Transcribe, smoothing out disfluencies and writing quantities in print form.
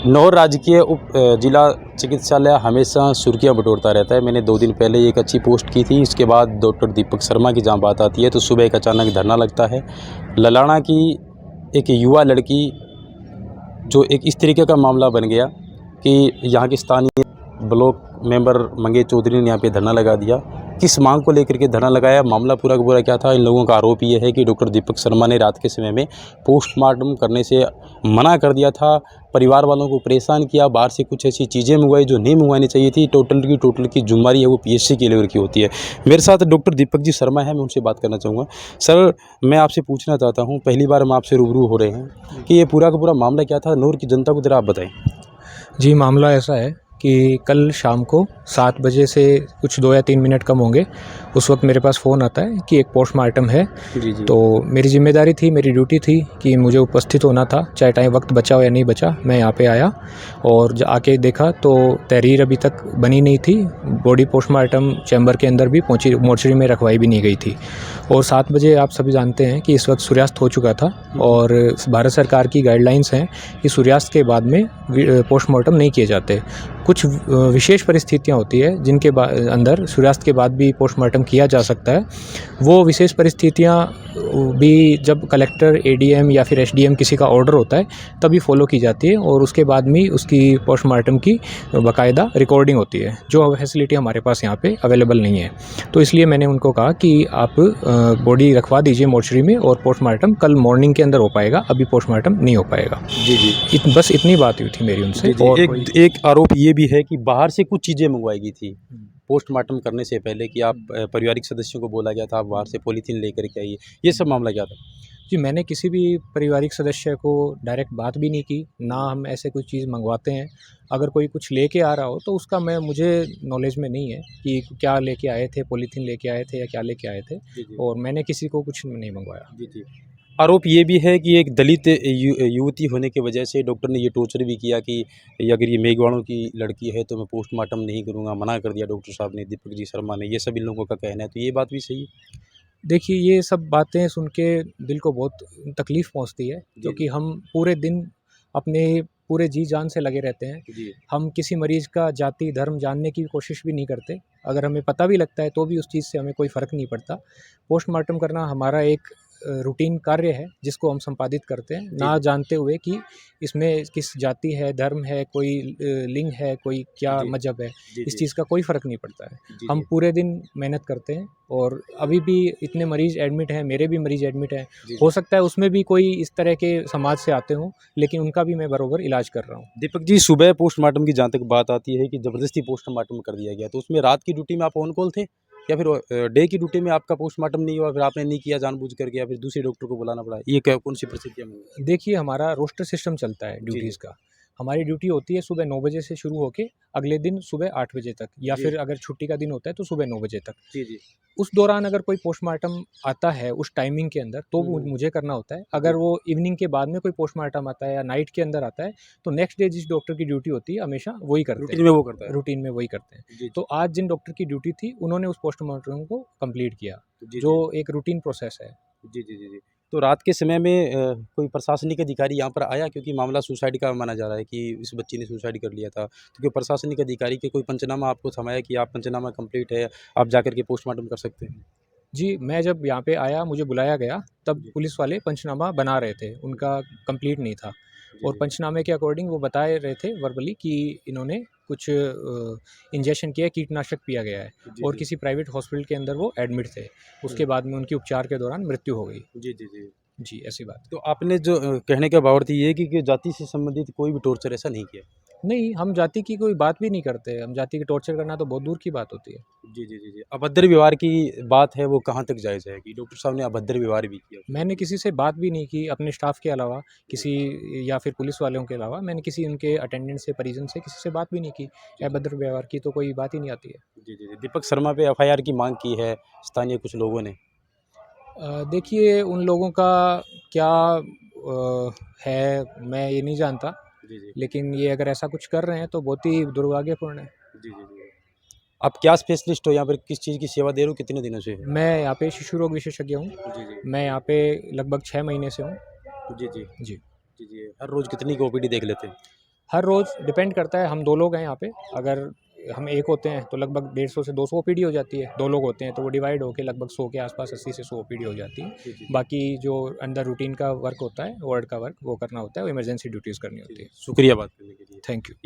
नौर राजकीय उप जिला चिकित्सालय हमेशा सुर्खियाँ बटोरता रहता है। मैंने 2 दिन पहले एक अच्छी पोस्ट की थी। इसके बाद डॉक्टर दीपक शर्मा की जहाँ बात आती है तो सुबह एक अचानक धरना लगता है। ललाना की एक युवा लड़की, जो एक इस तरीके का मामला बन गया कि यहाँ के स्थानीय ब्लॉक मेंबर मंगेश चौधरी ने यहाँ पे धरना लगा दिया। किस मांग को लेकर के धरना लगाया, मामला पूरा का पूरा क्या था? इन लोगों का आरोप ये है कि डॉक्टर दीपक शर्मा ने रात के समय में पोस्टमार्टम करने से मना कर दिया था, परिवार वालों को परेशान किया, बाहर से कुछ ऐसी चीज़ें मंगवाई जो नहीं मंगवानी चाहिए थी। टोटल की जिम्मेदारी है वो पीएचसी के लेवल की होती है। मेरे साथ डॉक्टर दीपक जी शर्मा है, मैं उनसे बात करना चाहूँगा। सर, मैं आपसे पूछना चाहता हूँ, पहली बार हम आपसे रूबरू हो रहे हैं कि ये पूरा का पूरा मामला क्या था? नूर की जनता को ज़रा आप बताएँ। जी, मामला ऐसा है कि कल शाम को 7 बजे से कुछ 2 या 3 मिनट कम होंगे, उस वक्त मेरे पास फ़ोन आता है कि एक पोस्टमार्टम है। जी, जी। तो मेरी ज़िम्मेदारी थी, मेरी ड्यूटी थी कि मुझे उपस्थित होना था, चाहे टाइम वक्त बचा हो या नहीं बचा। मैं यहाँ पे आया और आके देखा तो तहरीर अभी तक बनी नहीं थी। बॉडी पोस्टमार्टम चैम्बर के अंदर भी पहुँची, मोर्चरी में रखवाई भी नहीं गई थी। और 7 बजे आप सभी जानते हैं कि इस वक्त सूर्यास्त हो चुका था और भारत सरकार की गाइडलाइंस हैं कि सूर्यास्त के बाद में पोस्टमार्टम नहीं किए जाते। कुछ विशेष परिस्थितियाँ होती है जिनके अंदर सूर्यास्त के बाद भी पोस्टमार्टम किया जा सकता है। वो विशेष परिस्थितियाँ भी जब कलेक्टर, एडीएम या फिर एसडीएम किसी का ऑर्डर होता है तभी फॉलो की जाती है और उसके बाद में उसकी पोस्टमार्टम की बाकायदा रिकॉर्डिंग होती है, जो फैसिलिटी हमारे पास यहाँ पे अवेलेबल नहीं है। तो इसलिए मैंने उनको कहा कि आप बॉडी रखवा दीजिए मोर्चरी में और पोस्टमार्टम कल मॉर्निंग के अंदर हो पाएगा, अभी पोस्टमार्टम नहीं हो पाएगा। जी, जी। बस इतनी बात हुई थी मेरी उनसे। जी, जी। और एक आरोप ये भी है कि बाहर से कुछ चीज़ें मंगवाई गई थी पोस्टमार्टम करने से पहले, कि आप पारिवारिक सदस्यों को बोला गया था आप बाहर से पॉलीथीन लेकर के आइए। ये सब मामला क्या था? जी, मैंने किसी भी पारिवारिक सदस्य को डायरेक्ट बात भी नहीं की, ना हम ऐसे कोई चीज़ मंगवाते हैं। अगर कोई कुछ लेके आ रहा हो तो उसका मुझे नॉलेज में नहीं है कि क्या लेके आए थे, पॉलीथीन लेके आए थे या क्या लेके आए थे। जी, जी। और मैंने किसी को कुछ नहीं मंगवाया। जी, जी। आरोप ये भी है कि एक दलित युवती होने की वजह से डॉक्टर ने ये टॉर्चर भी किया कि अगर ये मेघवाड़ों की लड़की है तो मैं पोस्टमार्टम नहीं करूँगा, मना कर दिया डॉक्टर साहब ने, दीपक जी शर्मा ने। ये सभी लोगों का कहना है, तो ये बात भी सही है? देखिए, ये सब बातें सुन के दिल को बहुत तकलीफ़ पहुँचती है, जी, क्योंकि हम पूरे दिन अपने पूरे जी-जान से लगे रहते हैं। जी। हम किसी मरीज़ का जाति, धर्म जानने की कोशिश भी नहीं करते। अगर हमें पता भी लगता है तो भी उस चीज़ से हमें कोई फ़र्क नहीं पड़ता। पोस्टमार्टम करना हमारा एक रूटीन कार्य है जिसको हम संपादित करते हैं, जी, ना जी। जानते हुए कि इसमें किस जाति है, धर्म है, कोई लिंग है, कोई क्या जी। मज़हब है, जी, इस जी। चीज़ का कोई फ़र्क नहीं पड़ता है। जी, हम जी। पूरे दिन मेहनत करते हैं और अभी भी इतने मरीज़ एडमिट हैं, मेरे भी मरीज़ एडमिट हैं। जी, हो जी। सकता है उसमें भी कोई इस तरह के समाज से आते हों, लेकिन उनका भी मैं बरोबर इलाज कर रहा हूँ। दीपक जी, सुबह पोस्टमार्टम की जहाँ तक बात आती है कि ज़बरदस्ती पोस्टमार्टम कर दिया गया, तो उसमें रात की ड्यूटी में आप ऑन कॉल थे? या फिर डे की ड्यूटी में आपका पोस्टमार्टम नहीं हुआ, फिर आपने नहीं किया जानबूझ करके, या फिर दूसरे डॉक्टर को बुलाना पड़ा? ये क्या, कौन-सी परिस्थितियाँ में हुआ? देखिए, हमारा रोस्टर सिस्टम चलता है जी, जी। ड्यूटीज़ का। हमारी ड्यूटी होती है सुबह 9 बजे से शुरू होके अगले दिन सुबह 8 बजे तक, या जी। फिर अगर छुट्टी का दिन होता है तो सुबह 9 बजे तक। जी, जी। उस दौरान अगर कोई पोस्टमार्टम आता है उस टाइमिंग के अंदर तो हुँ, वो हुँ। मुझे करना होता है। जी। अगर वो इवनिंग के बाद में कोई पोस्टमार्टम आता है या नाइट के अंदर आता है तो नेक्स्ट डे जिस डॉक्टर की ड्यूटी होती है हमेशा वही करते रूटीन में वो करता हैं, है। रूटीन में वही करते हैं। जी, तो जी। आज जिन डॉक्टर की ड्यूटी थी उन्होंने उस पोस्टमार्टम को कंप्लीट किया, जी, जो जी। एक रूटीन प्रोसेस है। जी, जी, जी, जी। तो रात के समय में कोई प्रशासनिक अधिकारी यहाँ पर आया, क्योंकि मामला सुसाइड का माना जा रहा है कि इस बच्ची ने सुसाइड कर लिया था। तो क्या प्रशासनिक अधिकारी के कोई पंचनामा आपको थमाया कि आप पंचनामा कंप्लीट है, आप जाकर के पोस्टमार्टम कर सकते हैं? जी, मैं जब यहाँ पे आया मुझे बुलाया गया तब जी। पुलिस वाले पंचनामा बना रहे थे, उनका कंप्लीट नहीं था। जी, और जी। पंचनामे के अकॉर्डिंग वो बता रहे थे वर्बली कि इन्होंने कुछ इंजेक्शन किया है, कीटनाशक पिया गया है जी, और जी। किसी प्राइवेट हॉस्पिटल के अंदर वो एडमिट थे। हुँ। उसके बाद में उनकी उपचार के दौरान मृत्यु हो गई। जी, जी, जी। जी, ऐसी बात। तो आपने जो कहने का भावार्थ ये है कि जाति से संबंधित कोई भी टॉर्चर ऐसा नहीं किया? नहीं, हम जाति की कोई बात भी नहीं करते, हम जाति की टॉर्चर करना तो बहुत दूर की बात होती है। जी, जी, जी, जी। अभद्र व्यवहार की बात है, वो कहाँ तक जायज़ है कि डॉक्टर साहब ने अभद्र व्यवहार भी किया? मैंने किसी से बात भी नहीं की, अपने स्टाफ के अलावा, किसी या फिर पुलिस वालों के अलावा मैंने किसी उनके अटेंडेंट से, परिजन से किसी से बात भी नहीं की। जी, जी। अभद्र व्यवहार की तो कोई बात ही नहीं आती है। जी, जी, जी। दीपक शर्मा पे एफआईआर की माँग की है स्थानीय कुछ लोगों ने। देखिए उन लोगों का क्या है मैं ये नहीं जानता, जी, जी। लेकिन ये अगर ऐसा कुछ कर रहे हैं तो बहुत ही दुर्भाग्यपूर्ण है। जी, जी, जी। आप क्या स्पेशलिस्ट हो यहाँ पर? किस चीज़ की सेवा दे रहे हो? कितने दिनों से? मैं यहाँ पे शिशु रोग विशेषज्ञ हूँ। जी, जी। मैं यहाँ पे लगभग 6 महीने से हूँ। जी, जी। जी। जी, जी। हर रोज़ कितनी की ओपीडी देख लेते हैं? हर रोज़ डिपेंड करता है, हम 2 लोग हैं यहाँ पे, अगर हम एक होते हैं तो लगभग 150 से 200 ओपीडी हो जाती है, 2 लोग होते हैं तो वो डिवाइड होके लगभग 100 के आसपास 80 से 100 ओपीडी हो जाती है। बाकी जो अंदर रूटीन का वर्क होता है, वार्ड का वर्क वो करना होता है, वो इमरजेंसी ड्यूटीज़ करनी होती है। शुक्रिया बात करने के लिए। Thank you.